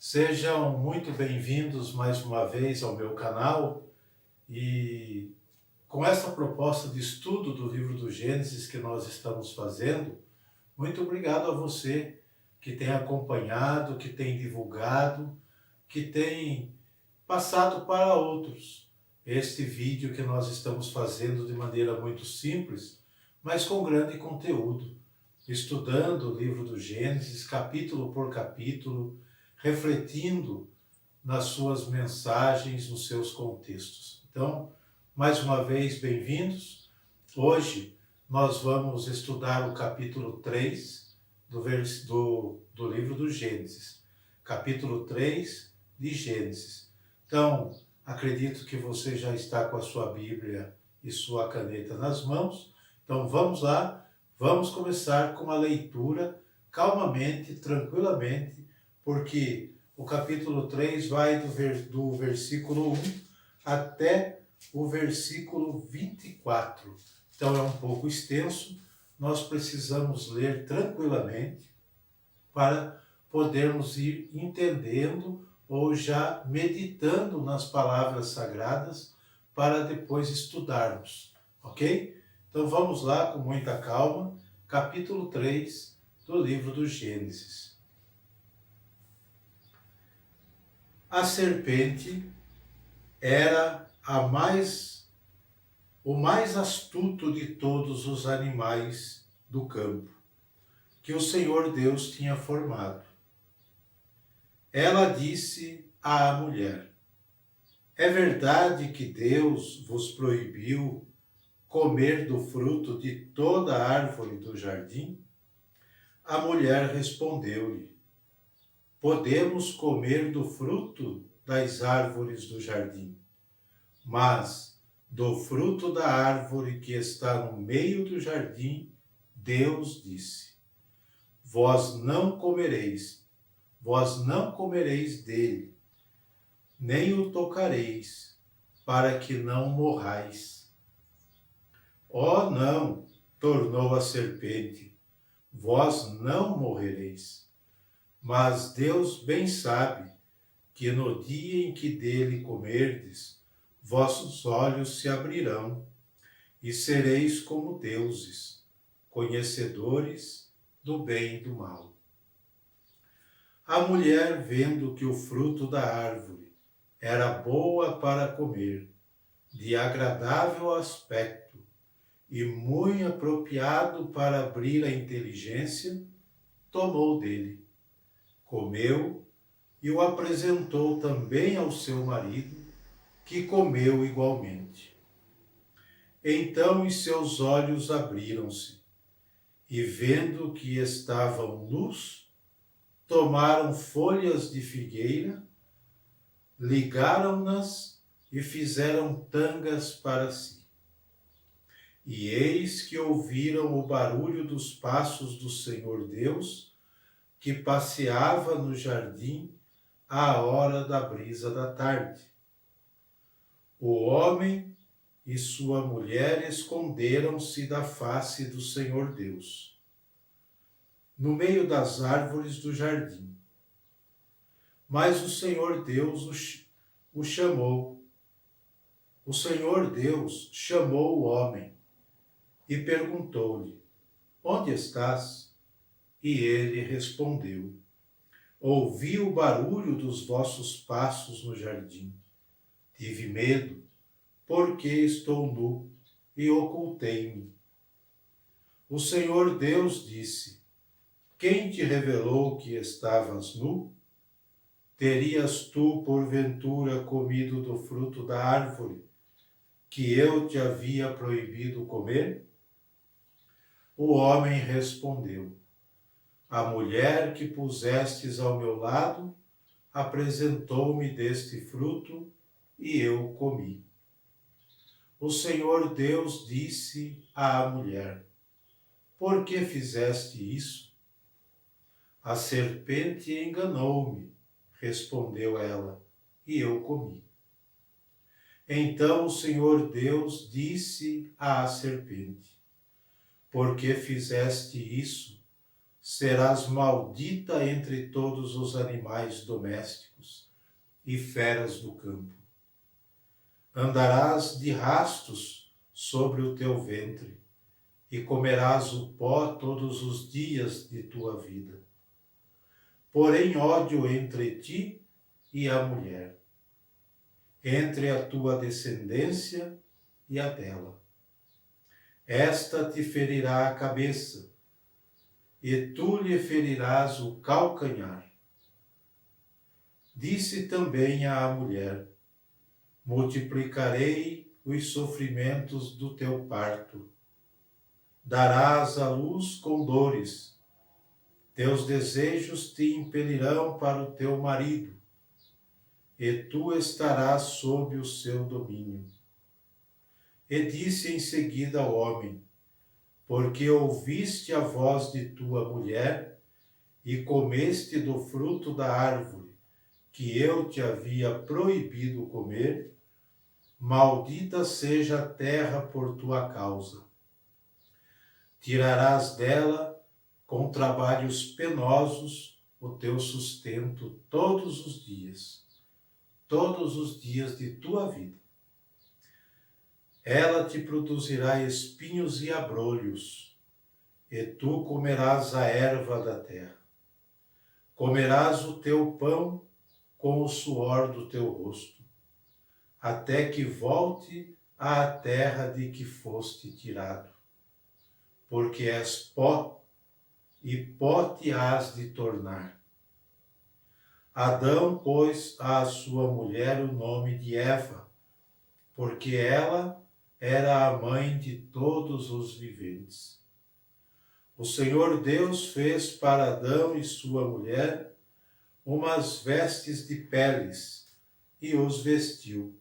Sejam muito bem-vindos mais uma vez ao meu canal e com essa proposta de estudo do livro do Gênesis que nós estamos fazendo, muito obrigado a você que tem acompanhado, que tem divulgado, que tem passado para outros este vídeo que nós estamos fazendo de maneira muito simples, mas com grande conteúdo, estudando o livro do Gênesis, capítulo por capítulo, refletindo nas suas mensagens, nos seus contextos. Então, mais uma vez, bem-vindos. Hoje nós vamos estudar o capítulo 3 do livro do Gênesis. Capítulo 3 de Gênesis. Então, acredito que você já está com a sua Bíblia e sua caneta nas mãos. Então, vamos lá. Vamos começar com a leitura calmamente, tranquilamente, porque o capítulo 3 vai do versículo 1 até o versículo 24. Então é um pouco extenso, nós precisamos ler tranquilamente para podermos ir entendendo ou já meditando nas palavras sagradas para depois estudarmos, ok? Então vamos lá com muita calma, capítulo 3 do livro do Gênesis. A serpente era o mais astuto de todos os animais do campo que o Senhor Deus tinha formado. Ela disse à mulher: é verdade que Deus vos proibiu comer do fruto de toda a árvore do jardim? A mulher respondeu-lhe: podemos comer do fruto das árvores do jardim, mas do fruto da árvore que está no meio do jardim, Deus disse: vós não comereis dele, nem o tocareis, para que não morrais. Oh, não, tornou a serpente, vós não morrereis. Mas Deus bem sabe que no dia em que dele comerdes, vossos olhos se abrirão e sereis como deuses, conhecedores do bem e do mal. A mulher, vendo que o fruto da árvore era boa para comer, de agradável aspecto e muito apropriado para abrir a inteligência, tomou dele, comeu e o apresentou também ao seu marido, que comeu igualmente. Então os seus olhos abriram-se, e vendo que estavam nus, tomaram folhas de figueira, ligaram-nas e fizeram tangas para si. E eis que ouviram o barulho dos passos do Senhor Deus, que passeava no jardim à hora da brisa da tarde. O homem e sua mulher esconderam-se da face do Senhor Deus, no meio das árvores do jardim. Mas o Senhor Deus o chamou. O Senhor Deus chamou o homem e perguntou-lhe: onde estás? E ele respondeu: ouvi o barulho dos vossos passos no jardim. Tive medo, porque estou nu e ocultei-me. O Senhor Deus disse: quem te revelou que estavas nu? Terias tu, porventura, comido do fruto da árvore que eu te havia proibido comer? O homem respondeu: a mulher que pusestes ao meu lado apresentou-me deste fruto e eu comi. O Senhor Deus disse à mulher: por que fizeste isso? A serpente enganou-me, respondeu ela, e eu comi. Então o Senhor Deus disse à serpente: por que fizeste isso? serás maldita entre todos os animais domésticos e feras do campo. Andarás de rastos sobre o teu ventre, e comerás o pó todos os dias de tua vida. Porém ódio entre ti e a mulher, entre a tua descendência e a dela. Esta te ferirá a cabeça, e tu lhe ferirás o calcanhar. Disse também à mulher: multiplicarei os sofrimentos do teu parto. Darás à luz com dores. Teus desejos te impelirão para o teu marido, e tu estarás sob o seu domínio. E disse em seguida ao homem: porque ouviste a voz de tua mulher e comeste do fruto da árvore que eu te havia proibido comer, maldita seja a terra por tua causa. Tirarás dela, com trabalhos penosos, o teu sustento todos os dias de tua vida. Ela te produzirá espinhos e abrolhos, e tu comerás a erva da terra. Comerás o teu pão com o suor do teu rosto, até que volte à terra de que foste tirado. Porque és pó, e pó te hás de tornar. Adão pôs à sua mulher o nome de Eva, porque ela era a mãe de todos os viventes. O Senhor Deus fez para Adão e sua mulher umas vestes de peles e os vestiu.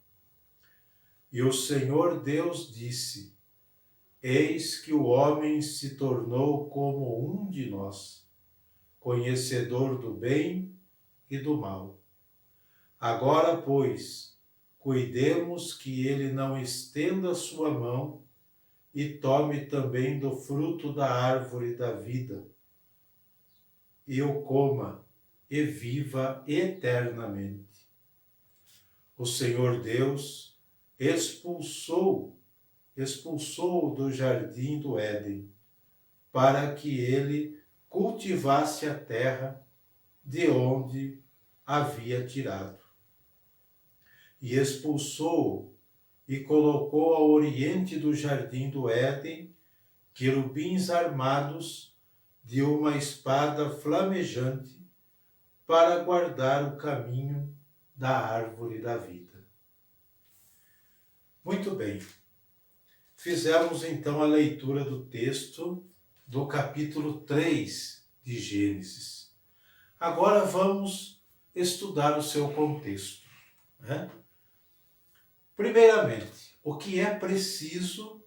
E o Senhor Deus disse: eis que o homem se tornou como um de nós, conhecedor do bem e do mal. Agora, pois, cuidemos que ele não estenda sua mão e tome também do fruto da árvore da vida, e o coma e viva eternamente. O Senhor Deus expulsou-o do jardim do Éden, para que ele cultivasse a terra de onde havia tirado. E expulsou-o e colocou ao oriente do jardim do Éden querubins armados de uma espada flamejante para guardar o caminho da árvore da vida. Muito bem. Fizemos então a leitura do texto do capítulo 3 de Gênesis. Agora vamos estudar o seu contexto, né? Primeiramente, o que é preciso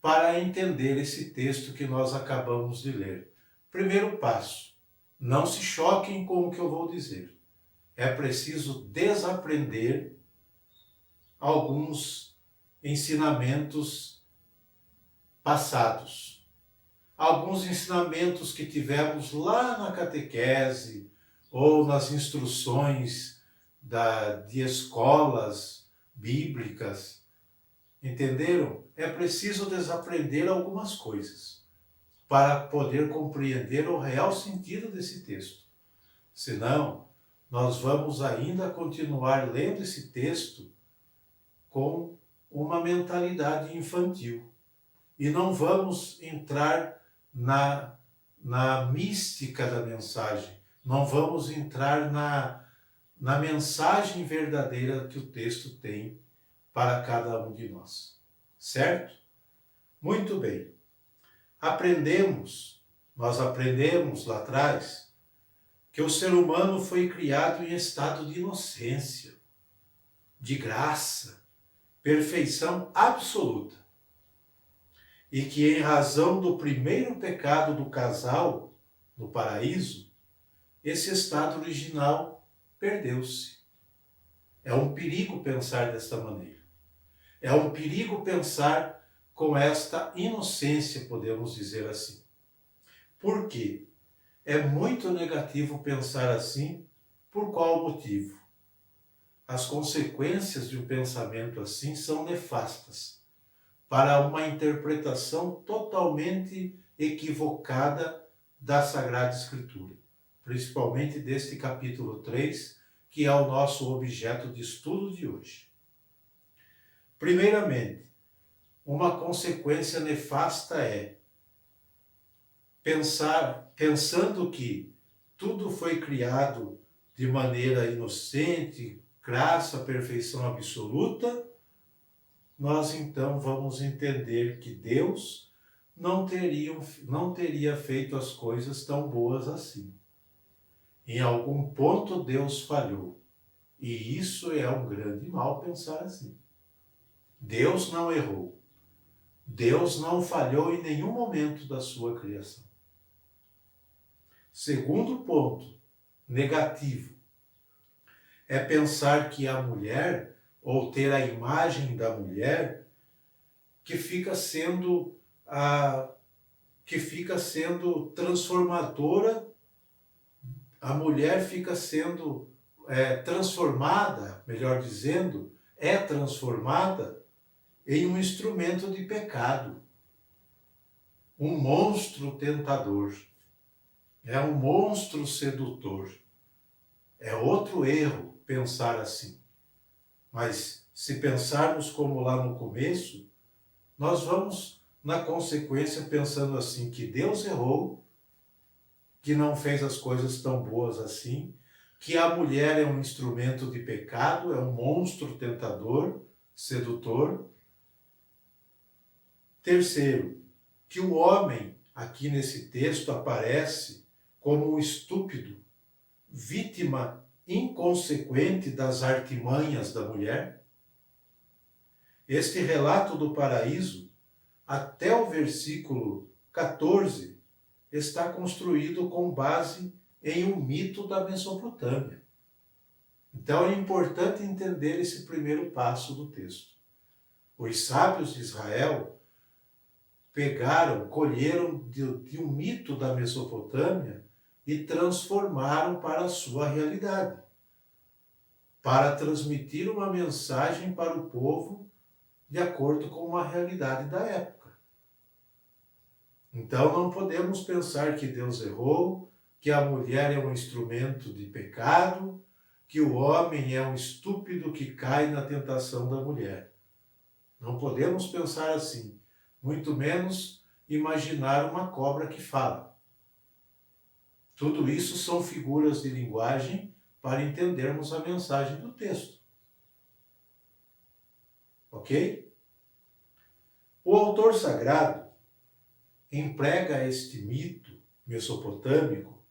para entender esse texto que nós acabamos de ler? Primeiro passo, não se choquem com o que eu vou dizer. É preciso desaprender alguns ensinamentos passados. Alguns ensinamentos que tivemos lá na catequese ou nas instruções de escolas bíblicas. Entenderam? É preciso desaprender algumas coisas para poder compreender o real sentido desse texto. Senão, nós vamos ainda continuar lendo esse texto com uma mentalidade infantil e não vamos entrar na mística da mensagem, não vamos entrar na mensagem verdadeira que o texto tem para cada um de nós. Certo? Muito bem. Nós aprendemos lá atrás que o ser humano foi criado em estado de inocência, de graça, perfeição absoluta. E que em razão do primeiro pecado do casal no paraíso, esse estado original perdeu-se. É um perigo pensar desta maneira. É um perigo pensar com esta inocência, podemos dizer assim. Por quê? É muito negativo pensar assim. Por qual motivo? As consequências de um pensamento assim são nefastas para uma interpretação totalmente equivocada da Sagrada Escritura, principalmente deste capítulo 3, que é o nosso objeto de estudo de hoje. Primeiramente, uma consequência nefasta é pensando que tudo foi criado de maneira inocente, graça, perfeição absoluta, nós então vamos entender que Deus não teria feito as coisas tão boas assim. Em algum ponto Deus falhou. E isso é um grande mal pensar assim. Deus não errou. Deus não falhou em nenhum momento da sua criação. Segundo ponto negativo é pensar que a mulher, ou ter a imagem da mulher, que fica sendo transformadora, a mulher fica sendo transformada, melhor dizendo, é transformada em um instrumento de pecado, um monstro tentador, é um monstro sedutor. É outro erro pensar assim. Mas se pensarmos como lá no começo, nós vamos, na consequência, pensando assim, que Deus errou, que não fez as coisas tão boas assim, que a mulher é um instrumento de pecado, é um monstro tentador, sedutor. Terceiro, que o homem, aqui nesse texto, aparece como um estúpido, vítima inconsequente das artimanhas da mulher. Este relato do paraíso, até o versículo 14, está construído com base em um mito da Mesopotâmia. Então é importante entender esse primeiro passo do texto. Os sábios de Israel colheram de um mito da Mesopotâmia e transformaram para a sua realidade, para transmitir uma mensagem para o povo de acordo com uma realidade da época. Então não podemos pensar que Deus errou, que a mulher é um instrumento de pecado, que o homem é um estúpido que cai na tentação da mulher. Não podemos pensar assim, muito menos imaginar uma cobra que fala. Tudo isso são figuras de linguagem para entendermos a mensagem do texto. Ok? O autor sagrado emprega este mito mesopotâmico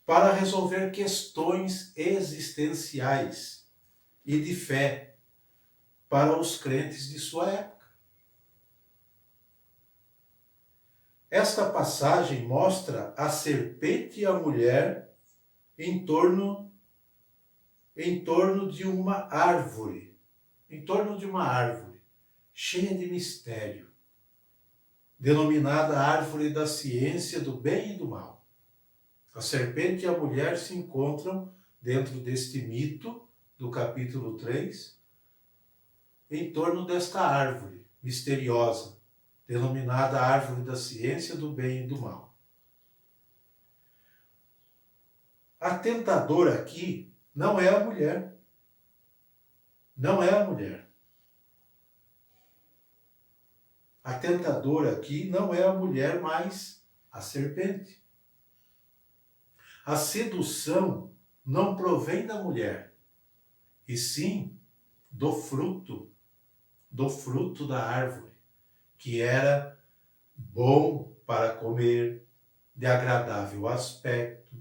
para resolver questões existenciais e de fé para os crentes de sua época. Esta passagem mostra a serpente e a mulher em torno de uma árvore, cheia de mistério, denominada árvore da ciência do bem e do mal. A serpente e a mulher se encontram dentro deste mito do capítulo 3, em torno desta árvore misteriosa, denominada árvore da ciência do bem e do mal. A tentadora aqui não é a mulher. Não é a mulher. A tentadora aqui não é a mulher, mas a serpente. A sedução não provém da mulher, e sim do fruto da árvore, que era bom para comer, de agradável aspecto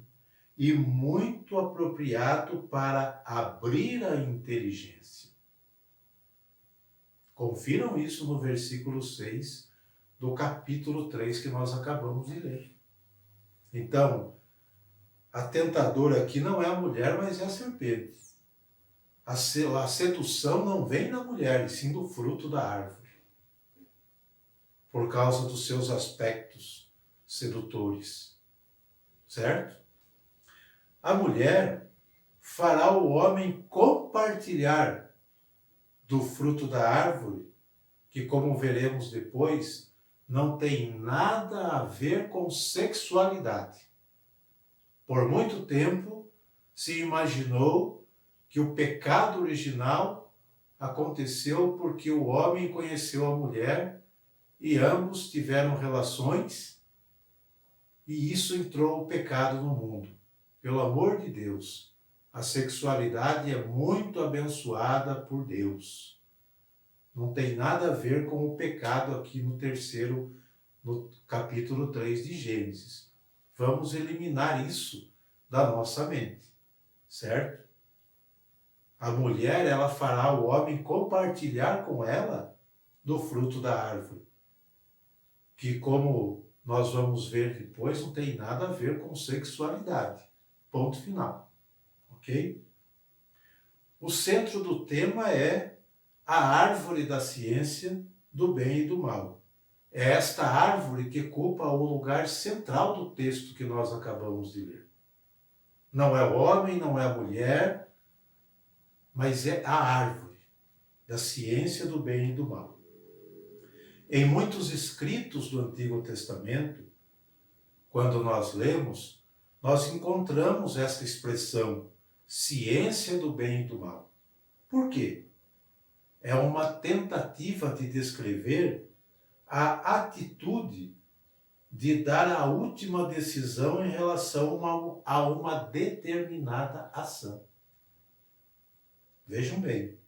e muito apropriado para abrir a inteligência. Confiram isso no versículo 6 do capítulo 3 que nós acabamos de ler. Então, a tentadora aqui não é a mulher, mas é a serpente. A sedução não vem da mulher, e sim do fruto da árvore, por causa dos seus aspectos sedutores. certo? A mulher fará o homem compartilhar do fruto da árvore, que, como veremos depois, não tem nada a ver com sexualidade. Por muito tempo se imaginou que o pecado original aconteceu porque o homem conheceu a mulher e ambos tiveram relações e isso entrou o pecado no mundo. Pelo amor de Deus, a sexualidade é muito abençoada por Deus. Não tem nada a ver com o pecado aqui no capítulo 3 de Gênesis. Vamos eliminar isso da nossa mente, certo? A mulher, ela fará o homem compartilhar com ela do fruto da árvore, que, como nós vamos ver depois, não tem nada a ver com sexualidade. Ponto final. Ok? O centro do tema é a árvore da ciência do bem e do mal. É esta árvore que ocupa o lugar central do texto que nós acabamos de ler. Não é o homem, não é a mulher, mas é a árvore da ciência do bem e do mal. Em muitos escritos do Antigo Testamento, quando nós lemos, nós encontramos essa expressão, ciência do bem e do mal. Por quê? É uma tentativa de descrever a atitude de dar a última decisão em relação a uma determinada ação. Vejam bem,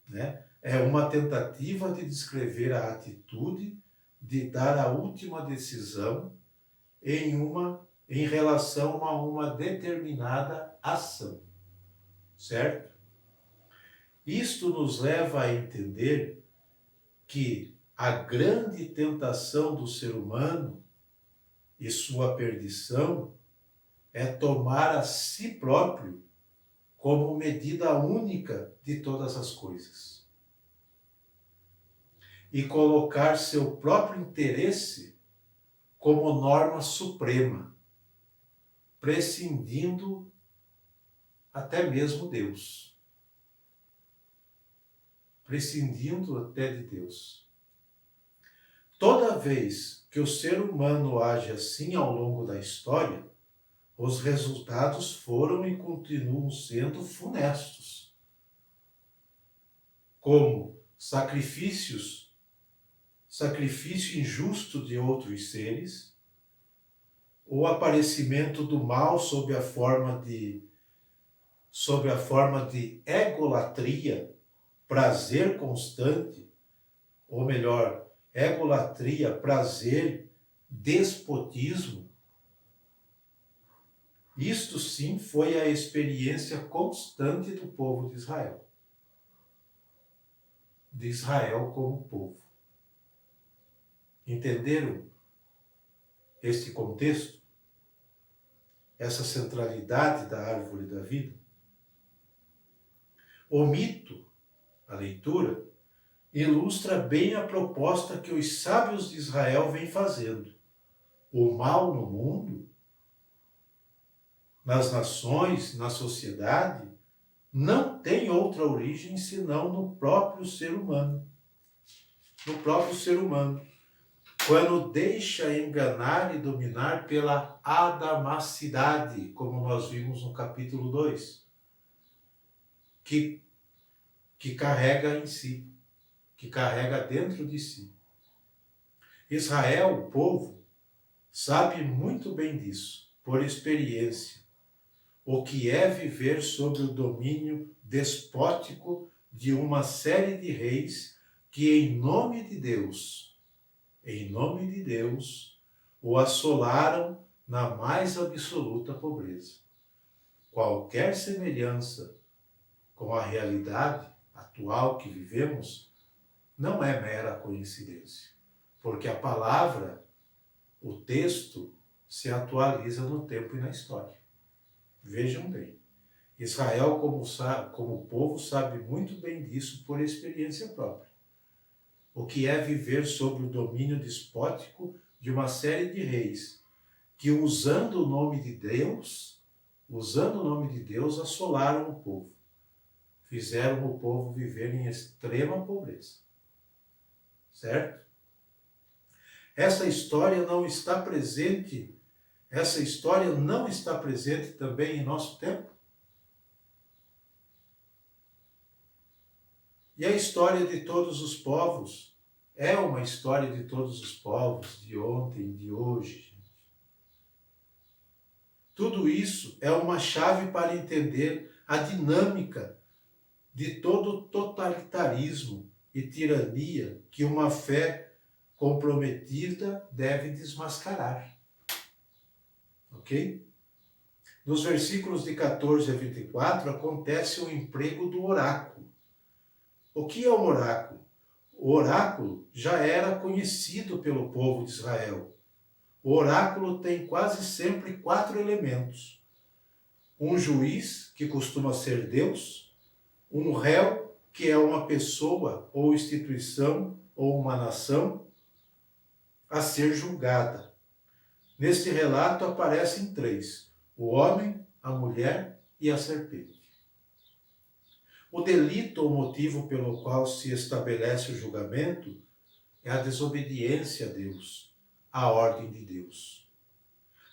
né? É uma tentativa de descrever a atitude de dar a última decisão em relação a uma determinada ação, certo? Isto nos leva a entender que a grande tentação do ser humano e sua perdição é tomar a si próprio como medida única de todas as coisas e colocar seu próprio interesse como norma suprema, prescindindo até mesmo Deus. Prescindindo até de Deus. Toda vez que o ser humano age assim ao longo da história, os resultados foram e continuam sendo funestos, como sacrifício injusto de outros seres, o aparecimento do mal sob a forma de egolatria, prazer constante, ou melhor, egolatria, prazer, despotismo. Isto sim foi a experiência constante do povo de Israel. De Israel como povo. Entenderam este contexto? Essa centralidade da árvore da vida? O mito, a leitura, ilustra bem a proposta que os sábios de Israel vêm fazendo. O mal no mundo, nas nações, na sociedade, não tem outra origem senão no próprio ser humano. No próprio ser humano. Quando deixa enganar e dominar pela adamacidade, como nós vimos no capítulo 2, que carrega em si, que carrega dentro de si. Israel, o povo, sabe muito bem disso, por experiência, o que é viver sob o domínio despótico de uma série de reis que, em nome de Deus, o assolaram na mais absoluta pobreza. Qualquer semelhança com a realidade atual que vivemos não é mera coincidência, porque a palavra, o texto, se atualiza no tempo e na história. Vejam bem, Israel, como povo, sabe muito bem disso por experiência própria. O que é viver sob o domínio despótico de uma série de reis que usando o nome de Deus, assolaram o povo. Fizeram o povo viver em extrema pobreza. Certo? Essa história não está presente também em nosso tempo? E a história de todos os povos é uma história de todos os povos, de ontem, de hoje, gente. Tudo isso é uma chave para entender a dinâmica de todo totalitarismo e tirania que uma fé comprometida deve desmascarar. Ok? Nos versículos de 14 a 24 acontece o emprego do oráculo. O que é um oráculo? O oráculo já era conhecido pelo povo de Israel. O oráculo tem quase sempre 4 elementos. Um juiz, que costuma ser Deus, um réu, que é uma pessoa ou instituição ou uma nação, a ser julgada. Neste relato aparecem 3, o homem, a mulher e a serpente. O delito ou motivo pelo qual se estabelece o julgamento é a desobediência a Deus, a ordem de Deus.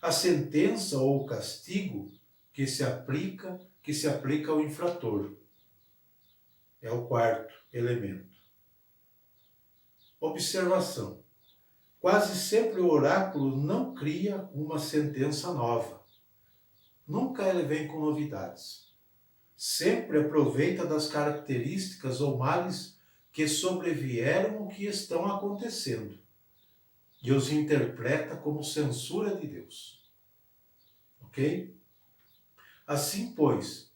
A sentença ou o castigo que se aplica ao infrator. É o 4º elemento. Observação. Quase sempre o oráculo não cria uma sentença nova. Nunca ele vem com novidades. Sempre aproveita das características ou males que sobrevieram ou que estão acontecendo e os interpreta como censura de Deus. Ok? Assim, pois,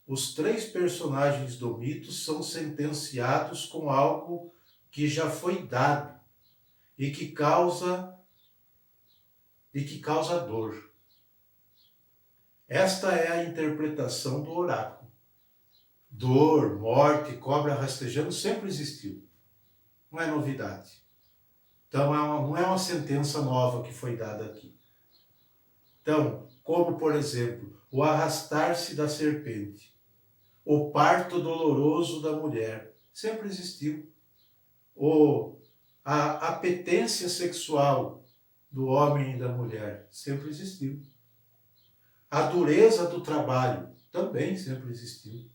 os 3 personagens do mito são sentenciados com algo que já foi dado e que causa dor. Esta é a interpretação do oráculo. Dor, morte, cobra rastejando sempre existiu. Não é novidade. Então, não é uma sentença nova que foi dada aqui. Então, como, por exemplo, o arrastar-se da serpente, o parto doloroso da mulher, sempre existiu. A apetência sexual do homem e da mulher, sempre existiu. A dureza do trabalho, também sempre existiu.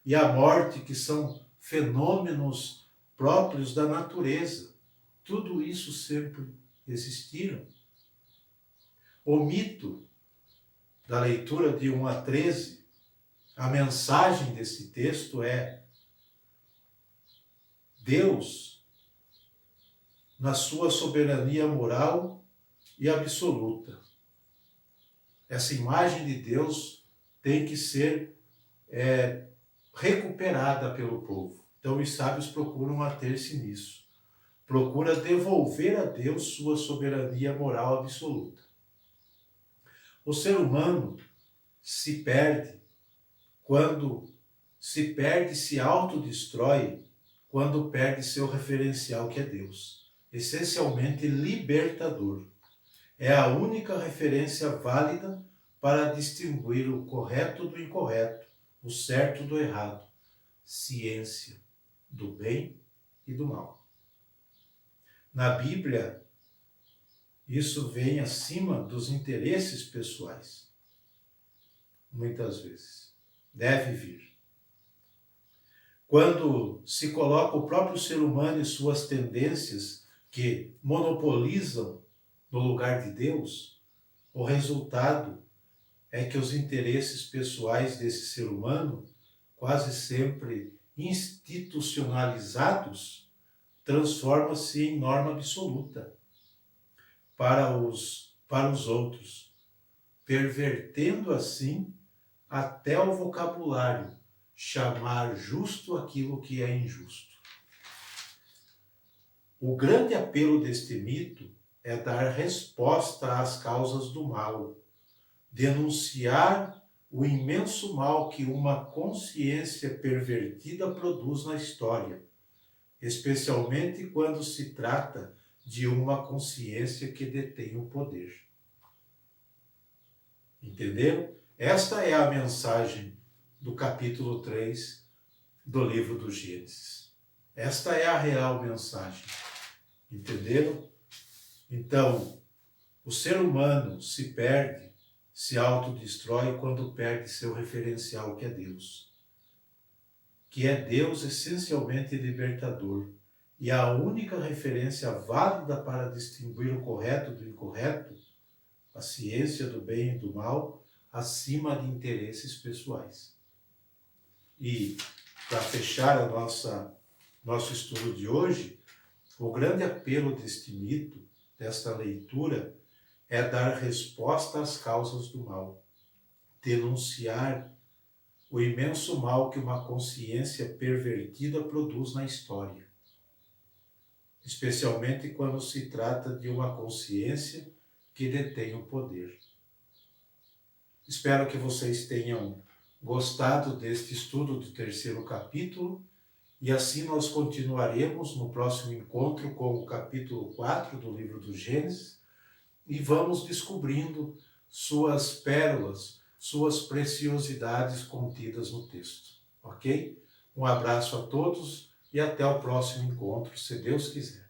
E a morte, que são fenômenos próprios da natureza. Tudo isso sempre existiram. O mito da leitura de 1 a 13, a mensagem desse texto é: Deus, na sua soberania moral e absoluta. Essa imagem de Deus tem que ser recuperada pelo povo. Então os sábios procuram ater-se nisso. Procura devolver a Deus sua soberania moral absoluta. O ser humano se perde, se autodestrói quando perde seu referencial, que é Deus. Essencialmente libertador. É a única referência válida para distinguir o correto do incorreto, o certo do errado, ciência do bem e do mal. Na Bíblia, isso vem acima dos interesses pessoais. Muitas vezes. Deve vir. Quando se coloca o próprio ser humano e suas tendências que monopolizam no lugar de Deus, o resultado é que os interesses pessoais desse ser humano, quase sempre institucionalizados, transformam-se em norma absoluta para os outros, pervertendo assim até o vocabulário, chamar justo aquilo que é injusto. O grande apelo deste mito é dar resposta às causas do mal, denunciar o imenso mal que uma consciência pervertida produz na história, especialmente quando se trata de uma consciência que detém o poder. Entenderam? Esta é a mensagem do capítulo 3 do livro do Gênesis. Esta é a real mensagem. Entenderam? Então, o ser humano se perde, se autodestrói quando perde seu referencial, que é Deus. Que é Deus essencialmente libertador. E a única referência válida para distinguir o correto do incorreto, a ciência do bem e do mal, acima de interesses pessoais. E, para fechar nosso estudo de hoje, o grande apelo deste mito, desta leitura, é dar resposta às causas do mal, denunciar o imenso mal que uma consciência pervertida produz na história, especialmente quando se trata de uma consciência que detém o poder. Espero que vocês tenham gostado deste estudo do terceiro capítulo, e assim nós continuaremos no próximo encontro com o capítulo 4 do livro do Gênesis, e vamos descobrindo suas pérolas, suas preciosidades contidas no texto. Ok? Um abraço a todos e até o próximo encontro, se Deus quiser.